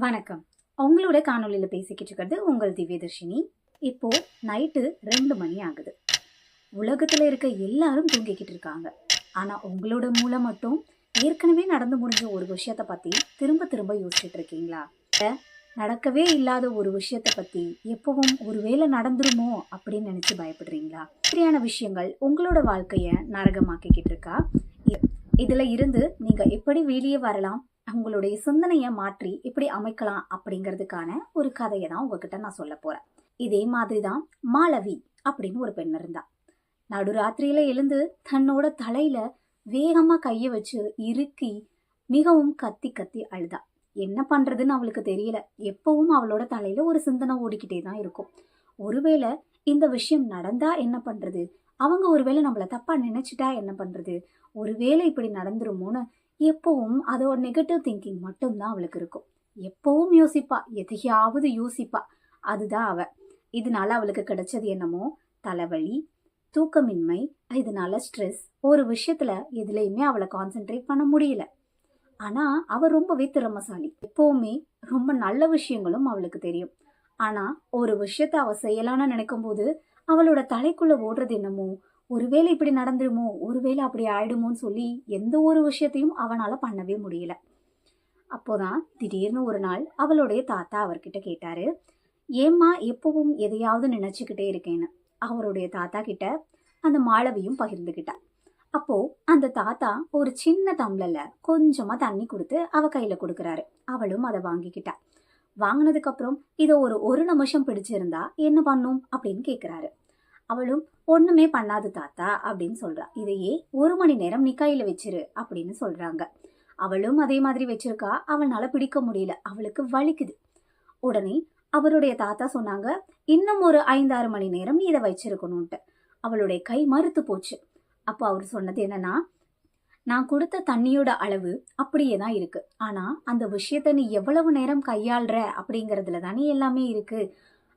வணக்கம். உங்களோட காணொளியில பேசிக்கிட்டு இருக்கிறது உங்கள் திவ்யதர்ஷினி. இப்போ நைட்டு 2 மணி ஆகுது. உலகத்துல இருக்க எல்லாரும் தூங்கிக்கிட்டு இருக்காங்க. ஆனா உங்களோட மூளை மட்டும் ஏற்கனவே நடந்து முடிஞ்ச ஒரு விஷயத்த பத்தி திரும்ப திரும்ப யோசிச்சுட்டு இருக்கீங்களா? நடக்கவே இல்லாத ஒரு விஷயத்த பத்தி எப்பவும் ஒருவேளை நடந்துருமோ அப்படின்னு நினைச்சு பயப்படுறீங்களா? இப்படியான விஷயங்கள் உங்களோட வாழ்க்கைய நரகமாக்கிக்கிட்டு இருக்கா? இதுல இருந்து நீங்க எப்படி வெளியே வரலாம், உங்களுடைய சிந்தனையை மாற்றி எப்படி அமைக்கலாம் அப்படிங்கிறதுக்கான ஒரு கதையை தான் உங்ககிட்ட நான் சொல்ல போறேன். இதே மாதிரிதான் மாளவி அப்படின்னு ஒரு பெண் இருந்தா. நடுராத்திரியில எழுந்து தன்னோட தலையில வேகமா கைய வச்சு இறுக்கி மிகவும் கத்தி கத்தி அழுதா. என்ன பண்றதுன்னு அவளுக்கு தெரியல. எப்பவும் அவளோட தலையில ஒரு சிந்தனை ஓடிக்கிட்டே தான் இருக்கும். ஒருவேளை இந்த விஷயம் நடந்தா என்ன பண்றது, அவங்க ஒருவேளை நம்மள தப்பா நினைச்சிட்டா என்ன பண்றது, ஒருவேளை இப்படி நடந்துருமோன்னு எப்பவும் அதோட நெகட்டிவ் திங்கிங் மட்டும்தான் அவளுக்கு இருக்கும். எப்பவும் யோசிப்பா, எதையாவது யோசிப்பா. அதுதான் அவ. இதனால அவளுக்கு கிடைச்சது என்னமோ தலைவலி, தூக்கமின்மை, இதனால ஸ்ட்ரெஸ். ஒரு விஷயத்துல எதுலையுமே அவளை கான்சென்ட்ரேட் பண்ண முடியல. ஆனா அவ ரொம்பவே திறமசாலி. எப்பவுமே ரொம்ப நல்ல விஷயங்களும் அவளுக்கு தெரியும். ஆனா ஒரு விஷயத்த அவ செய்யலாம்னு நினைக்கும் போது அவளோட தலைக்குள்ள ஓடுறது என்னமோ, ஒருவேளை இப்படி நடந்துருமோ, ஒருவேளை அப்படி ஆயிடுமோன்னு சொல்லி எந்த ஒரு விஷயத்தையும் அவனால பண்ணவே முடியல. அப்போதான் திடீர்னு ஒரு நாள் அவளுடைய தாத்தா அவர்கிட்ட கேட்டாரு, ஏம்மா எப்பவும் எதையாவது நினைச்சுக்கிட்டே இருக்கேன்னு. அவருடைய தாத்தா கிட்ட அந்த மாளவியும் பகிர்ந்துகிட்டா. அப்போ அந்த தாத்தா ஒரு சின்ன டம்ளர்ல கொஞ்சமா தண்ணி கொடுத்து அவ கையில கொடுக்கறாரு. அவளும் அதை வாங்கிக்கிட்டா. வாங்கினதுக்கு அப்புறம் இதை ஒரு நிமிஷம் பிடிச்சிருந்தா என்ன பண்ணும் அப்படின்னு கேக்குறாரு. அவளும் ஒண்ணுமே பண்ணாது தாத்தா அப்படின்னு சொல்றா. இதையே 1 மணி நேரம் நீ கையில வச்சிரு அப்படின்னு சொல்றாங்க. அவளும் அதே மாதிரி வச்சிருக்கா. அவளால பிடிக்க முடியல, அவளுக்கு வலிக்குது. உடனே அவருடைய தாத்தா சொன்னாங்க, இன்னும் ஒரு 5-6 மணி நேரம் நீ இதை வச்சிருக்கணும்ட்டு. அவளுடைய கை மறுத்து போச்சு. அப்போ அவர் சொன்னது என்னன்னா, நான் கொடுத்த தண்ணியோட அளவு அப்படியே தான் இருக்கு. ஆனா அந்த விஷயத்த நீ எவ்வளவு நேரம் கையாள்ற அப்படிங்கறதுல தானே எல்லாமே இருக்கு.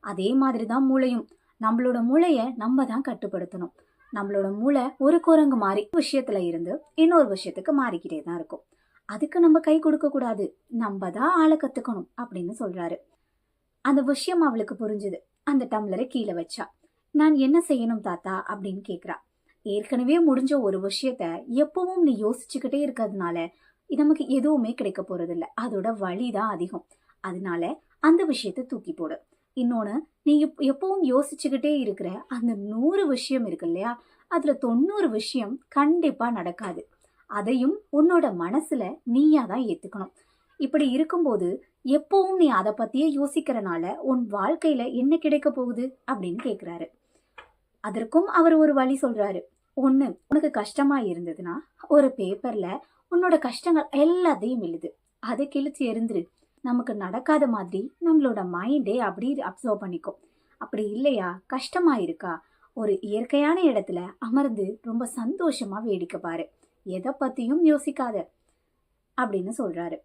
அதே மாதிரிதான் மூளையும். நம்மளோட மூளைய நம்ம தான் கட்டுப்படுத்தணும். நம்மளோட மூளை ஒரு குரங்கு மாதிரி விஷயத்துல இருந்து இன்னொரு விஷயத்துக்கு மாறிக்கிட்டே தான் இருக்கும். அதுக்கு நம்ம கை கொடுக்க கூடாது, நம்ம தான் ஆளை கத்துக்கணும் அப்படின்னு சொல்றாரு. அந்த விஷயம் அவளுக்கு புரிஞ்சுது. அந்த டம்ளரை கீழே வச்சா. நான் என்ன செய்யணும் தாத்தா அப்படின்னு கேக்குறா. ஏற்கனவே முடிஞ்ச ஒரு விஷயத்த எப்பவும் நீ யோசிச்சுக்கிட்டே இருக்கிறதுனால நமக்கு எதுவுமே கிடைக்க போறது இல்ல. அதோட வலிதான் அதிகம். அதனால அந்த விஷயத்த தூக்கி போடு. இன்னொன்னு, நீ எப்பவும் யோசிச்சுக்கிட்டே இருக்கிற அந்த 100 விஷயம் இருக்கு இல்லையா, அதுல 90 விஷயம் கண்டிப்பா நடக்காது. அதையும் உன்னோட மனசுல நீயா தான் ஏத்துக்கணும். இப்படி இருக்கும்போது எப்பவும் நீ அதை பத்தியே யோசிக்கிறனால உன் வாழ்க்கையில என்ன கிடைக்க போகுது அப்படின்னு கேக்குறாரு. அதற்கும் அவர் ஒரு வழி சொல்றாரு. ஒண்ணு, உனக்கு கஷ்டமா இருந்ததுன்னா ஒரு பேப்பர்ல உன்னோட கஷ்டங்கள் எல்லாத்தையும் எழுது. அதை கிழிச்சு எறிந்துரு. நமக்கு நடக்காத மாதிரி நம்மளோட மைண்டே அப்படி அப்சர்வ் பண்ணிக்கும். அப்படி இல்லையா, கஷ்டமா இருக்கா, ஒரு இயற்கையான இடத்துல அமர்ந்து ரொம்ப சந்தோஷமா வேடிக்கை பாரு. எதை பத்தியும் யோசிக்காத அப்படின்னு சொல்றாரு.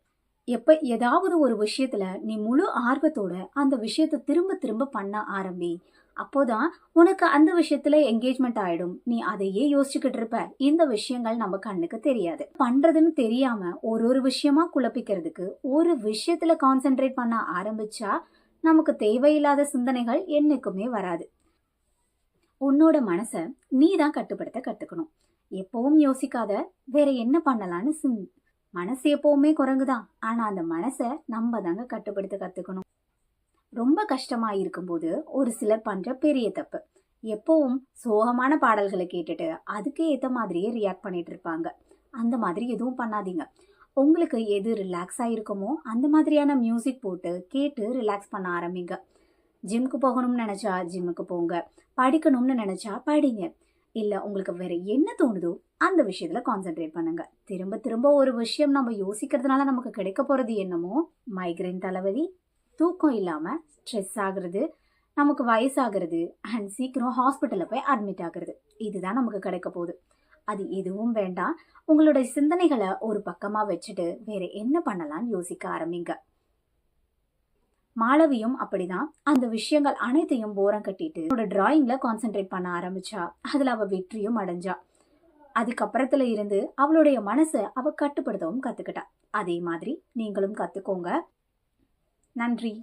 எப்ப ஏதாவது ஒரு விஷயத்துல நீ முழு ஆர்வத்தோட அந்த விஷயத்த திரும்ப திரும்ப பண்ண ஆரம்பி. அப்போதான் உனக்கு அந்த விஷயத்துல என்கேஜ்மெண்ட் ஆயிடும். நீ அதையே யோசிச்சுக்கிட்டு இருப்ப. இந்த விஷயங்கள் நம்ம கண்ணுக்கு தெரியாது. பண்றதுன்னு தெரியாம ஒரு விஷயமா குழப்பிக்கிறதுக்கு ஒரு விஷயத்துல கான்சென்ட்ரேட் பண்ண ஆரம்பிச்சா நமக்கு தேவையில்லாத சிந்தனைகள் என்னைக்குமே வராது. உன்னோட மனச நீ தான் கட்டுப்படுத்த கத்துக்கணும். எப்பவும் யோசிக்காத, வேற என்ன பண்ணலான்னு மனசு எப்பவுமே குரங்குதான். ஆனா அந்த மனசை நம்ம தாங்க கட்டுப்படுத்த கத்துக்கணும். ரொம்ப கஷ்டமா இருக்கும்போது ஒரு சிலர் பண்ற பெரிய தப்பு, எப்பவும் சோகமான பாடல்களை கேட்டுட்டு அதுக்கு ஏத்த மாதிரியே ரியாக்ட் பண்ணிட்டு இருப்பாங்க. அந்த மாதிரி எதுவும் பண்ணாதீங்க. உங்களுக்கு எது ரிலாக்ஸா இருக்குமோ அந்த மாதிரியான மியூசிக் போட்டு கேட்டு ரிலாக்ஸ் பண்ண ஆரம்பிங்க. ஜிம்க்கு போகணும்னு நினைச்சா ஜிம்முக்கு போங்க. படிக்கணும்னு நினைச்சா படிங்க. இல்ல உங்களுக்கு வேற என்ன தோணுதோ அந்த விஷயத்துல கான்சென்ட்ரேட் பண்ணுங்க. திரும்ப திரும்ப ஒரு விஷயம் நம்ம யோசிக்கிறதுனால நமக்கு கிடைக்க போறது என்னமோ, மைக்ரைன் தலைவலி, தூக்கம் இல்லாம ஸ்ட்ரெஸ் ஆகுறது, நமக்கு வயசாகிறது அண்ட் சீக்கிரம் ஹாஸ்பிட்டல்ல போய் அட்மிட் ஆகுறது. இதுதான் நமக்கு கிடைக்க போகுது. அது எதுவும் வேண்டாம். உங்களுடைய சிந்தனைகளை ஒரு பக்கமா வச்சுட்டு வேற என்ன பண்ணலாம்னு யோசிக்க ஆரம்பிங்க. மாளவியும் அப்படிதான் அந்த விஷயங்கள் அனைத்தையும் ஓரம் கட்டிட்டு அவளோட டிராயிங்ல கான்சென்ட்ரேட் பண்ண ஆரம்பிச்சா. அதுல அவ வெற்றியும் அடைஞ்சா. அதுக்கப்புறத்துல இருந்து அவளுடைய மனசை அவ கட்டுப்படுத்தவும் கத்துக்கிட்டா. அதே மாதிரி நீங்களும் கத்துக்கோங்க. நன்றி.